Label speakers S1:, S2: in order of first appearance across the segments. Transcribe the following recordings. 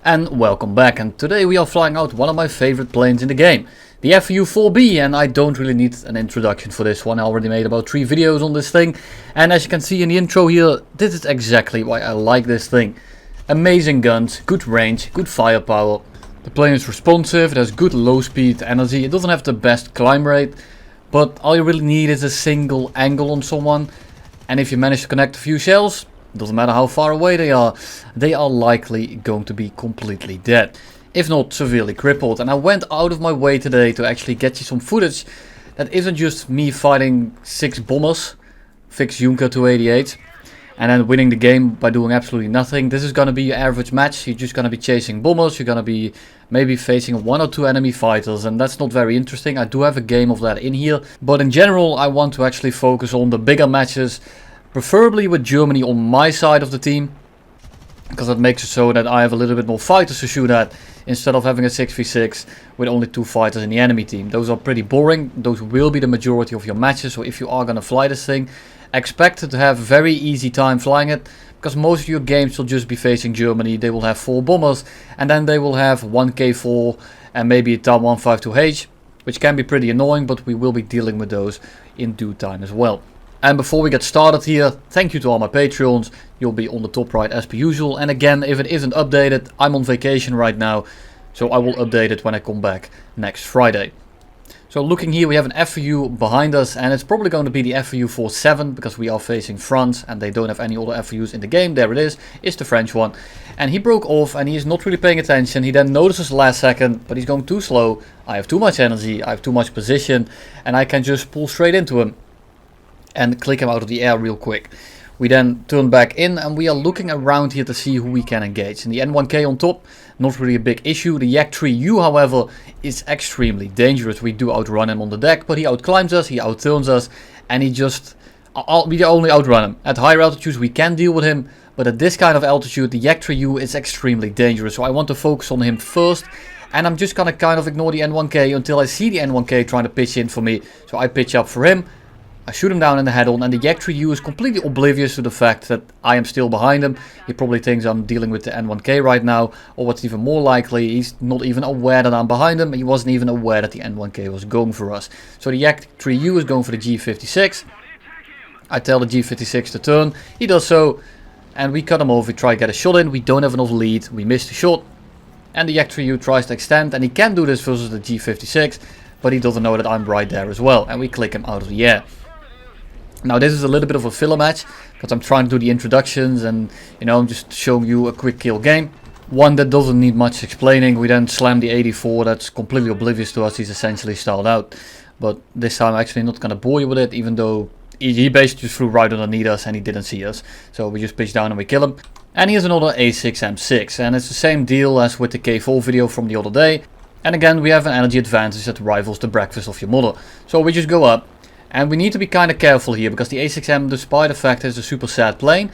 S1: And welcome back, and today we are flying out one of my favorite planes in the game, the F4U-4B, and I don't really need an introduction for this one. I already made about 3 videos on this thing, and as you can see in the intro here, this is exactly why I like this thing. Amazing guns, good range, good firepower. The plane is responsive, it has good low speed energy, it doesn't have the best climb rate, but all you really need is a single angle on someone, and if you manage to connect a few shells, doesn't matter how far away they are likely going to be completely dead, if not severely crippled. And I went out of my way today to actually get you some footage that isn't just me fighting 6 bombers, 6 Junker 288, and then winning the game by doing absolutely nothing. This is going to be your average match. You're just going to be chasing bombers, you're going to be maybe facing 1 or 2 enemy fighters, and that's not very interesting. I do have a game of that in here, but in general I want to actually focus on the bigger matches, preferably with Germany on my side of the team, because that makes it so that I have a little bit more fighters to shoot at, instead of having a 6v6 with only 2 fighters in the enemy team. Those are pretty boring. Those will be the majority of your matches, so if you are going to fly this thing, expect to have a very easy time flying it, because most of your games will just be facing Germany. They will have 4 bombers, and then they will have 1 K4 and maybe a TAM 152H, which can be pretty annoying, but we will be dealing with those in due time as well. And before we get started here, thank you to all my Patreons. You'll be on the top right as per usual. And again, if it isn't updated, I'm on vacation right now, so I will update it when I come back next Friday. So looking here, we have an F4U behind us, and it's probably going to be the F4U-4B because we are facing France and they don't have any other F4Us in the game. There it is, it's the French one. And he broke off and he is not really paying attention. He then notices last second, but he's going too slow. I have too much energy, I have too much position, and I can just pull straight into him and click him out of the air real quick. We then turn back in and we are looking around here to see who we can engage. And the N1K on top, not really a big issue. The F4U, however, is extremely dangerous. We do outrun him on the deck, but he outclimbs us, he outturns us, and we only outrun him. At higher altitudes we can deal with him, but at this kind of altitude the F4U is extremely dangerous. So I want to focus on him first, and I'm just gonna kind of ignore the N1K until I see the N1K trying to pitch in for me. So I pitch up for him. I shoot him down in the head-on, and the F4U is completely oblivious to the fact that I am still behind him. He probably thinks I'm dealing with the N1K right now, or what's even more likely, he's not even aware that I'm behind him. He wasn't even aware that the N1K was going for us. So the F4U is going for the G56. I tell the G56 to turn, he does so, and we cut him off. We try to get a shot in, we don't have enough lead, we miss the shot, and the F4U tries to extend, and he can do this versus the G56, but he doesn't know that I'm right there as well, and we click him out of the air. Now this is a little bit of a filler match, because I'm trying to do the introductions and, you know, I'm just showing you a quick kill game. One that doesn't need much explaining. We then slam the 84, that's completely oblivious to us, he's essentially stalled out. But this time I'm actually not going to bore you with it, even though he basically just flew right underneath us and he didn't see us. So we just pitch down and we kill him. And here's another A6M6, and it's the same deal as with the K4 video from the other day. And again, we have an energy advantage that rivals the breakfast of your mother. So we just go up. And we need to be kind of careful here, because the A6M, despite the fact that it's a super sad plane,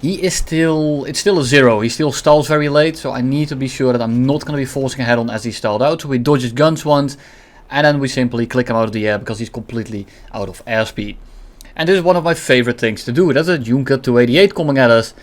S1: it's still a 0. He still stalls very late, so I need to be sure that I'm not going to be forcing a head-on as he stalled out. So we dodge his guns once, and then we simply click him out of the air because he's completely out of airspeed. And this is one of my favorite things to do. There's a Junker 288 coming at us,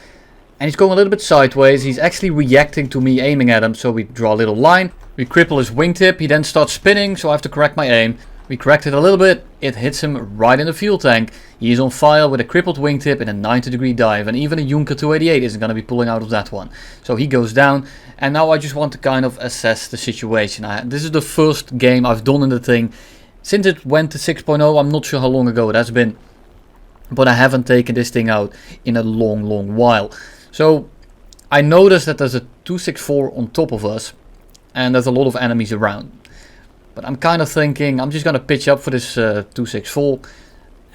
S1: and he's going a little bit sideways. He's actually reacting to me aiming at him, so we draw a little line. We cripple his wingtip, he then starts spinning, so I have to correct my aim. We correct it a little bit, it hits him right in the fuel tank. He is on fire with a crippled wingtip in a 90-degree dive, and even a Junker 288 isn't going to be pulling out of that one. So he goes down, and now I just want to kind of assess the situation. This is the first game I've done in the thing. Since it went to 6.0, I'm not sure how long ago it has been, but I haven't taken this thing out in a long while. So I noticed that there's a 264 on top of us, and there's a lot of enemies around. But I'm kind of thinking, I'm just going to pitch up for this 264,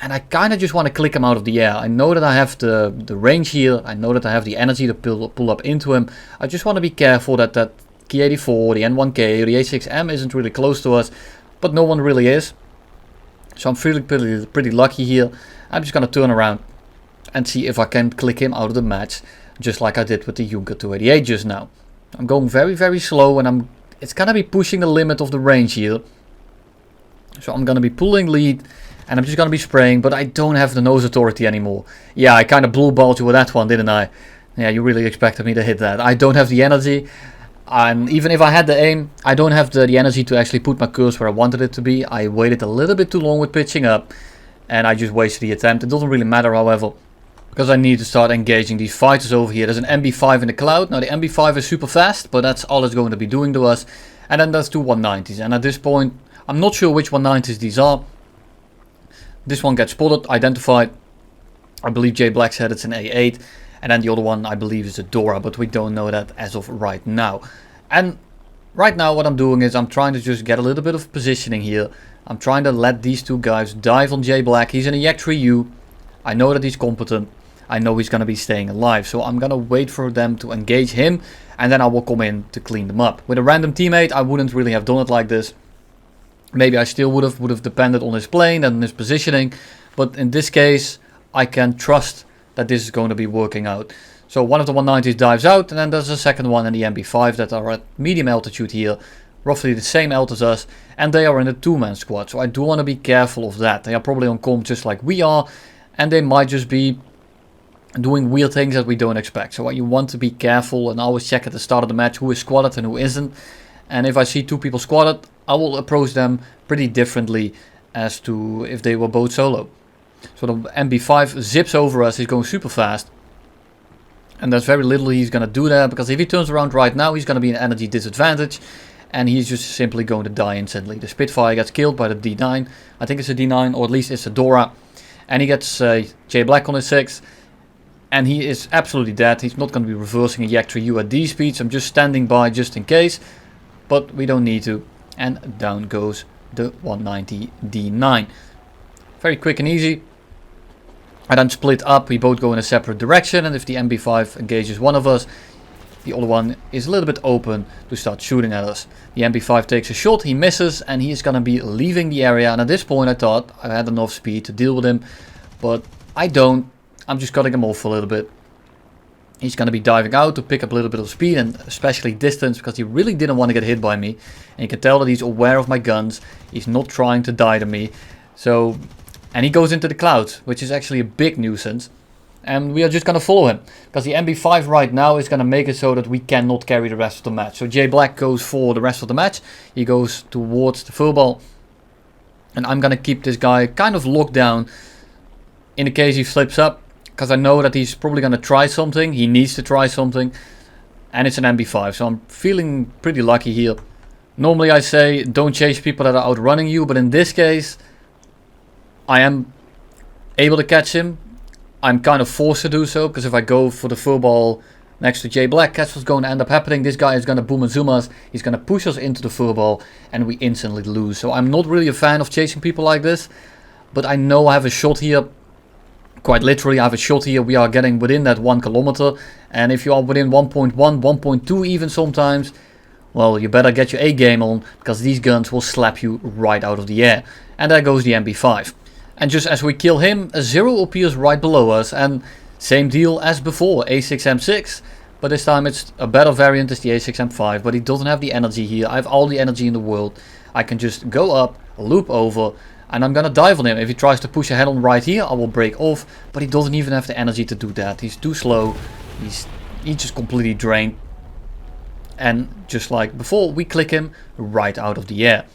S1: and I kind of just want to click him out of the air. I know that I have the range here, I know that I have the energy to pull up into him. I just want to be careful that that K84, the N1K, or the A6M isn't really close to us, but no one really is. So I'm feeling pretty lucky here. I'm just going to turn around and see if I can click him out of the match, just like I did with the Junker 288 just now. I'm going very slow, and it's gonna be pushing the limit of the range here. So I'm gonna be pulling lead, and I'm just gonna be spraying, but I don't have the nose authority anymore. Yeah, I kind of blue balled you with that one, didn't I? Yeah, you really expected me to hit that. I don't have the energy. And even if I had the aim, I don't have the energy to actually put my cursor where I wanted it to be. I waited a little bit too long with pitching up. And I just wasted the attempt. It doesn't really matter, however, because I need to start engaging these fighters over here. There's an MB5 in the cloud. Now the MB5 is super fast, but that's all it's going to be doing to us. And then there's two 190s. And at this point, I'm not sure which 190s these are. This one gets spotted, identified. I believe J Black said it's an A8. And then the other one I believe is a Dora, but we don't know that as of right now. And right now what I'm doing is I'm trying to just get a little bit of positioning here. I'm trying to let these two guys dive on J Black. He's in a F4U. I know that he's competent. I know he's going to be staying alive. So I'm going to wait for them to engage him. And then I will come in to clean them up. With a random teammate, I wouldn't really have done it like this. Maybe I still would have depended on his plane and his positioning. But in this case, I can trust that this is going to be working out. So one of the 190s dives out. And then there's a second one in the MB5 that are at medium altitude here. Roughly the same alt as us. And they are in a two-man squad. So I do want to be careful of that. They are probably on comp just like we are. And they might just be doing weird things that we don't expect. So you want to be careful and always check at the start of the match who is squatted and who isn't. And if I see two people squatted, I will approach them pretty differently as to if they were both solo. So the MB5 zips over us, he's going super fast. And there's very little he's going to do there, because if he turns around right now, he's going to be an energy disadvantage. And he's just simply going to die instantly. The Spitfire gets killed by the D9. I think it's a D9, or at least it's a Dora. And he gets J Black on his 6. And he is absolutely dead. He's not going to be reversing a F4U at these speeds. I'm just standing by just in case. But we don't need to. And down goes the 190 D9. Very quick and easy. I then split up. We both go in a separate direction. And if the MB5 engages one of us, the other one is a little bit open to start shooting at us. The MB5 takes a shot. He misses. And he is going to be leaving the area. And at this point I thought I had enough speed to deal with him. But I don't. I'm just cutting him off a little bit. He's going to be diving out to pick up a little bit of speed and especially distance, because he really didn't want to get hit by me. And you can tell that he's aware of my guns. He's not trying to die to me. So, and he goes into the clouds, which is actually a big nuisance. And we are just going to follow him, because the MB5 right now is going to make it so that we cannot carry the rest of the match. So J Black goes for the rest of the match. He goes towards the furball. And I'm going to keep this guy kind of locked down in the case he flips up. Because I know that he's probably going to try something. He needs to try something. And it's an MB5. So I'm feeling pretty lucky here. Normally I say don't chase people that are outrunning you. But in this case, I am able to catch him. I'm kind of forced to do so. Because if I go for the furball next to J Black, that's what's going to end up happening. This guy is going to boom and zoom us. He's going to push us into the furball. And we instantly lose. So I'm not really a fan of chasing people like this. But I know I have a shot here. Quite literally, I have a shot here. We are getting within that 1 kilometer. And if you are within 1.1, 1.2 even sometimes, well, you better get your A game on, because these guns will slap you right out of the air. And there goes the MB5. And just as we kill him, a 0 appears right below us. And same deal as before, A6M6. But this time it's a better variant, it's the A6M5. But he doesn't have the energy here. I have all the energy in the world. I can just go up, loop over, and I'm going to dive on him. If he tries to push ahead on right here, I will break off. But he doesn't even have the energy to do that. He's too slow. He's just completely drained. And just like before, we click him right out of the air.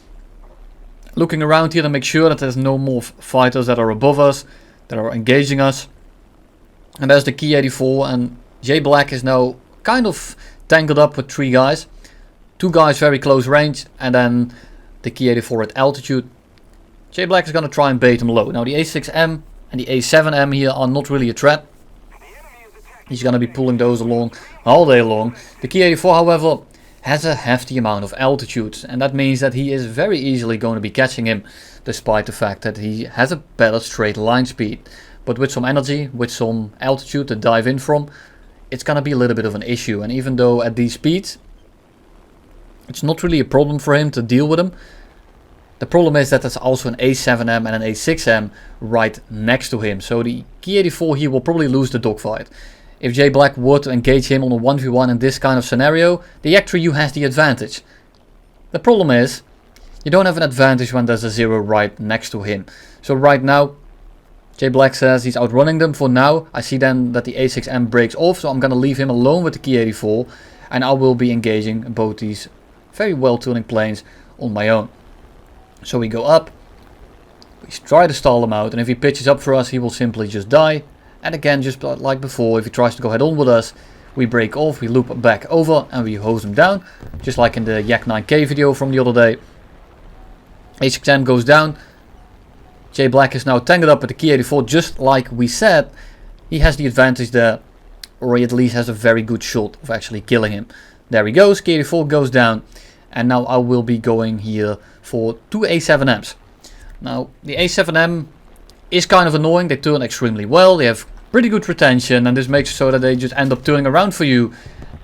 S1: Looking around here to make sure that there's no more fighters that are above us, that are engaging us. And there's the Key 84. And J Black is now kind of tangled up with 3 guys. 2 guys very close range. And then the Key 84 at altitude. J Black is going to try and bait him low. Now the A6M and the A7M here are not really a threat. He's going to be pulling those along all day long. The Key 84, however, has a hefty amount of altitude. And that means that he is very easily going to be catching him, despite the fact that he has a better straight line speed. But with some energy, with some altitude to dive in from, it's going to be a little bit of an issue. And even though at these speeds, it's not really a problem for him to deal with him. The problem is that there's also an A7M and an A6M right next to him. So the Key 84 here will probably lose the dogfight. If J Black were to engage him on a 1v1 in this kind of scenario, the F4U has the advantage. The problem is, you don't have an advantage when there's a 0 right next to him. So right now, J Black says he's outrunning them for now. I see then that the A6M breaks off, so I'm going to leave him alone with the Key 84. And I will be engaging both these very well tuning planes on my own. So we go up. We try to stall him out, and if he pitches up for us, he will simply just die. And again, just like before, if he tries to go head on with us, we break off, we loop back over, and we hose him down. Just like in the Yak 9K video from the other day. A6M goes down. J Black is now tangled up with the Key 84, just like we said. He has the advantage there, or he at least has a very good shot of actually killing him. There he goes, Key 84 goes down. And now I will be going here for 2 A7Ms. Now, the A7M is kind of annoying. They turn extremely well. They have pretty good retention. And this makes it so that they just end up turning around for you.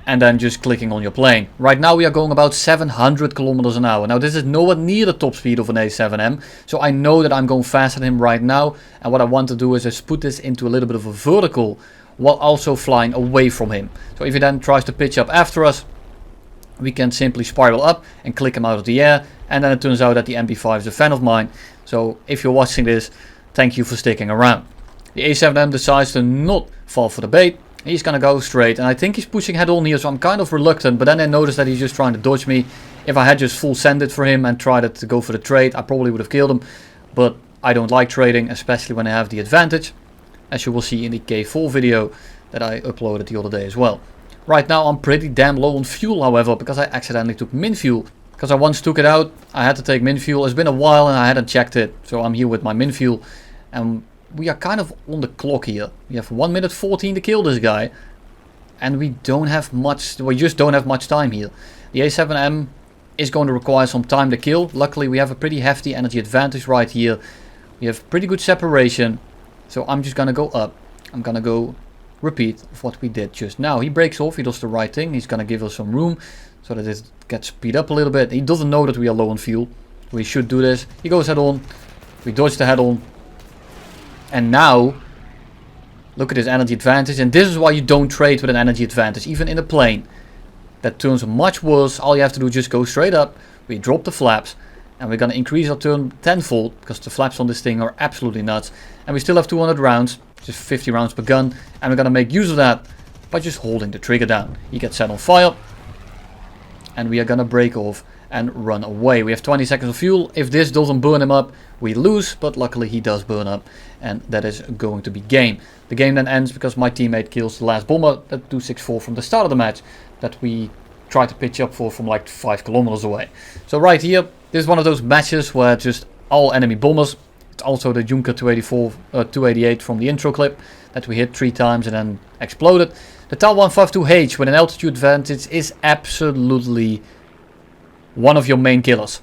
S1: And then just clicking on your plane. Right now we are going about 700 kilometers an hour. Now this is nowhere near the top speed of an A7M. So I know that I'm going faster than him right now. And what I want to do is just put this into a little bit of a vertical. While also flying away from him. So if he then tries to pitch up after us, we can simply spiral up and click him out of the air. And then it turns out that the MB5 is a fan of mine. So if you're watching this, thank you for sticking around. The A7M decides to not fall for the bait. He's gonna go straight, and I think he's pushing head on here, so I'm kind of reluctant. But then I noticed that he's just trying to dodge me. If I had just full sended for him and tried to go for the trade, I probably would have killed him. But I don't like trading, especially when I have the advantage. As you will see in the K4 video that I uploaded the other day as well. Right now I'm pretty damn low on fuel, however, because I accidentally took min fuel. Because I once took it out, I had to take min fuel. It's been a while and I hadn't checked it, so I'm here with my min fuel. And we are kind of on the clock here. We have 1 minute 14 to kill this guy. And we don't have much, we just don't have much time here. The A7M is going to require some time to kill. Luckily we have a pretty hefty energy advantage right here. We have pretty good separation. So I'm just gonna go up. I'm gonna go repeat of what we did just now. He breaks off, he does the right thing. He's gonna give us some room so that it gets speed up a little bit. He doesn't know that we are low on fuel. We should do this. He goes head on. We dodge the head on. And now, look at his energy advantage. And this is why you don't trade with an energy advantage, even in a plane. That turns much worse. All you have to do is just go straight up. We drop the flaps. And we're going to increase our turn tenfold. Because the flaps on this thing are absolutely nuts. And we still have 200 rounds. Just 50 rounds per gun. And we're going to make use of that by just holding the trigger down. He gets set on fire. And we are going to break off and run away. We have 20 seconds of fuel. If this doesn't burn him up, we lose. But luckily he does burn up. And that is going to be game. The game then ends because my teammate kills the last bomber. That 264 from the start of the match. That we tried to pitch up for from like 5 kilometers away. So right here, this is one of those matches where just all enemy bombers. It's also the Junker 288 from the intro clip that we hit 3 times and then exploded. The Tal 152H with an altitude advantage is absolutely one of your main killers.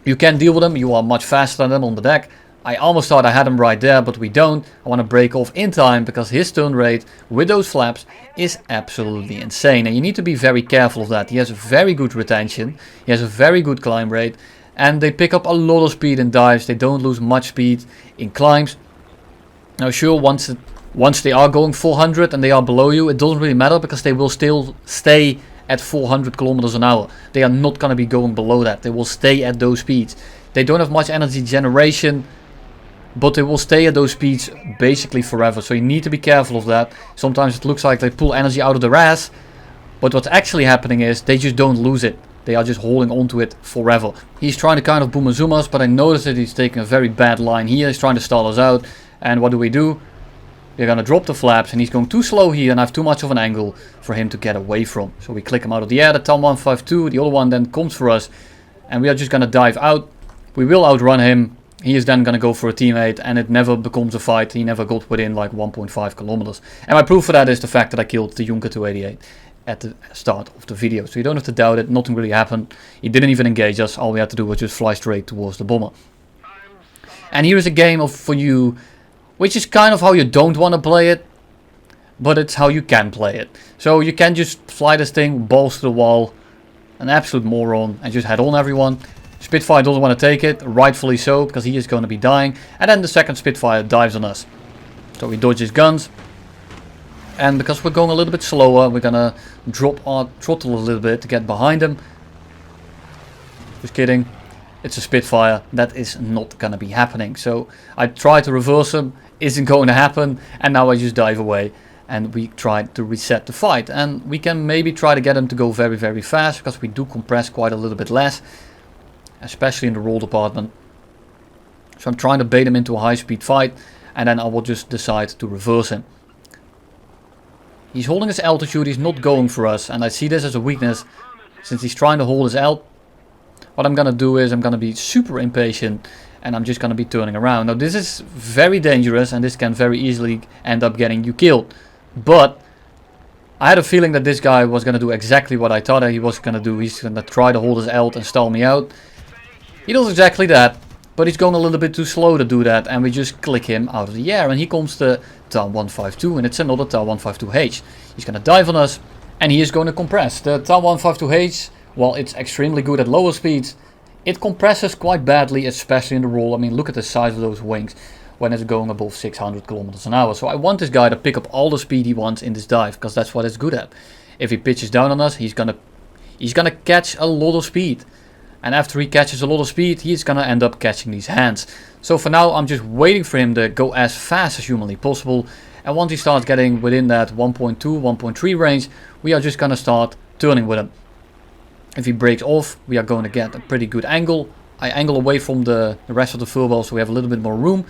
S1: You can deal with them, you are much faster than them on the deck. I almost thought I had him right there, but we don't. I want to break off in time because his turn rate with those flaps is absolutely insane. And you need to be very careful of that. He has a very good retention, he has a very good climb rate. And they pick up a lot of speed in dives. They don't lose much speed in climbs. Now sure, once they are going 400 and they are below you, it doesn't really matter because they will still stay at 400 kilometers an hour. They are not going to be going below that. They will stay at those speeds. They don't have much energy generation, but they will stay at those speeds basically forever. So you need to be careful of that. Sometimes it looks like they pull energy out of their ass, but what's actually happening is they just don't lose it. They are just holding on to it forever. He's trying to kind of boom and zoom us, but I noticed that he's taking a very bad line here. He's trying to stall us out. And what do? We're going to drop the flaps, and he's going too slow here, and I have too much of an angle for him to get away from. So we click him out of the air. The Tal 152, the other one then comes for us, and we are just going to dive out. We will outrun him. He is then going to go for a teammate, and it never becomes a fight. He never got within like 1.5 kilometers. And my proof for that is the fact that I killed the Junker 288 at the start of the video. So you don't have to doubt it. Nothing really happened. He didn't even engage us. All we had to do was just fly straight towards the bomber. And here is a game for you, which is kind of how you don't want to play it, but it's how you can play it. So you can just fly this thing, balls to the wall, an absolute moron, and just head on everyone. Spitfire doesn't want to take it, rightfully so, because he is going to be dying. And then the second Spitfire dives on us. So we dodge his guns. And because we're going a little bit slower, we're going to drop our throttle a little bit to get behind him. Just kidding. It's a Spitfire. That is not going to be happening. So I try to reverse him. isn't going to happen, and now I just dive away and we try to reset the fight. And we can maybe try to get him to go very, very fast, because we do compress quite a little bit less, especially in the roll department. So I'm trying to bait him into a high speed fight, and then I will just decide to reverse him. He's holding his altitude, he's not going for us, and I see this as a weakness since he's trying to hold his alt. What I'm gonna do is I'm gonna be super impatient, and I'm just gonna be turning around. Now this is very dangerous, and this can very easily end up getting you killed. But I had a feeling that this guy was gonna do exactly what I thought he was gonna do. He's gonna try to hold his alt and stall me out. He does exactly that, but he's going a little bit too slow to do that, and we just click him out of the air, and here comes the TAR 152, and it's another TAR 152H. He's gonna dive on us, and he is going to compress. The TAR 152H, while it's extremely good at lower speeds, it compresses quite badly, especially in the roll. I mean, look at the size of those wings when it's going above 600 kilometers an hour. So I want this guy to pick up all the speed he wants in this dive, because that's what it's good at. If he pitches down on us, he's gonna catch a lot of speed. And after he catches a lot of speed, he's gonna end up catching these hands. So for now, I'm just waiting for him to go as fast as humanly possible. And once he starts getting within that 1.2, 1.3 range, we are just gonna start turning with him. If he breaks off, we are going to get a pretty good angle. I angle away from the rest of the furball, so we have a little bit more room.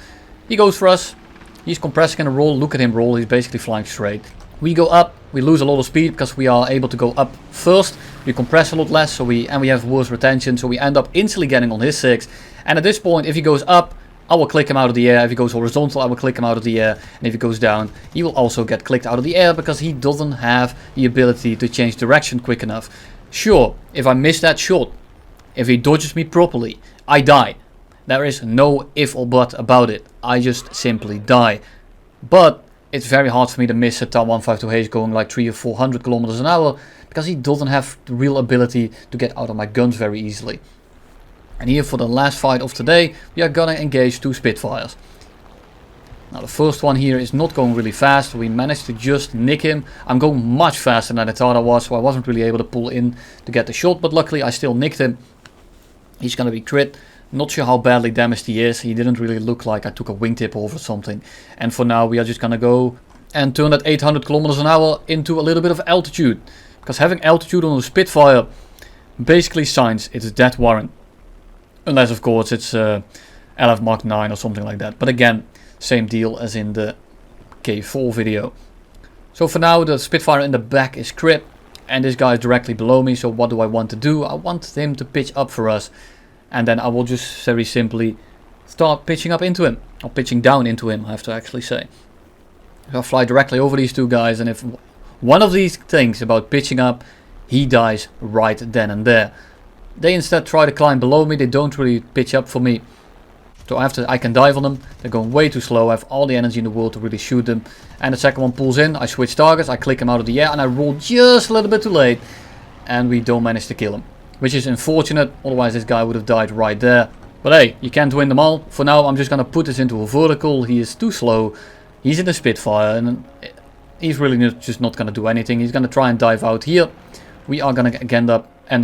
S1: He goes for us. He's compressing in a roll. Look at him roll. He's basically flying straight. We go up. We lose a lot of speed because we are able to go up first. We compress a lot less, so we have worse retention. So we end up instantly getting on his 6. And at this point, if he goes up, I will click him out of the air. If he goes horizontal, I will click him out of the air. And if he goes down, he will also get clicked out of the air, because he doesn't have the ability to change direction quick enough. Sure, if I miss that shot, if he dodges me properly, I die. There is no if or but about it. I just simply die. But it's very hard for me to miss a TAR 152H going like 300 or 400 kilometers an hour, because he doesn't have the real ability to get out of my guns very easily. And here for the last fight of today, we are gonna engage 2 Spitfires. Now the first one here is not going really fast. We managed to just nick him. I'm going much faster than I thought I was, so I wasn't really able to pull in to get the shot, but luckily I still nicked him. He's gonna be crit. Not sure how badly damaged he is. He didn't really look like I took a wingtip off or something. And for now we are just gonna go and turn that 800 kilometers an hour into a little bit of altitude. Because having altitude on a Spitfire basically signs it's dead warrant. Unless of course it's LF Mark 9 or something like that. But again, same deal as in the K4 video. So for now the Spitfire in the back is crit, and this guy is directly below me. So what do I want to do? I want him to pitch up for us, and then I will just very simply start pitching up into him, or pitching down into him, I have to actually say. So I fly directly over these two guys, and if one of these things about pitching up, he dies right then and there. They instead try to climb below me. They don't really pitch up for me. So after I can dive on them, they're going way too slow. I have all the energy in the world to really shoot them. And the second one pulls in, I switch targets, I click him out of the air, and I roll just a little bit too late. And we don't manage to kill him. Which is unfortunate, otherwise this guy would have died right there. But hey, you can't win them all. For now I'm just going to put this into a vertical. He is too slow. He's in the Spitfire, and he's really just not going to do anything. He's going to try and dive out here. We are going to end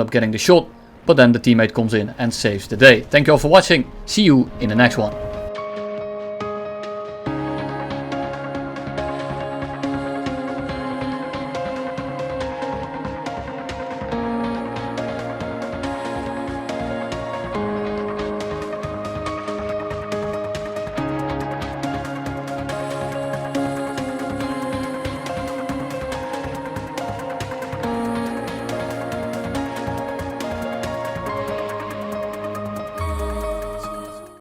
S1: up getting the shot. But then the teammate comes in and saves the day. Thank you all for watching. See you in the next one.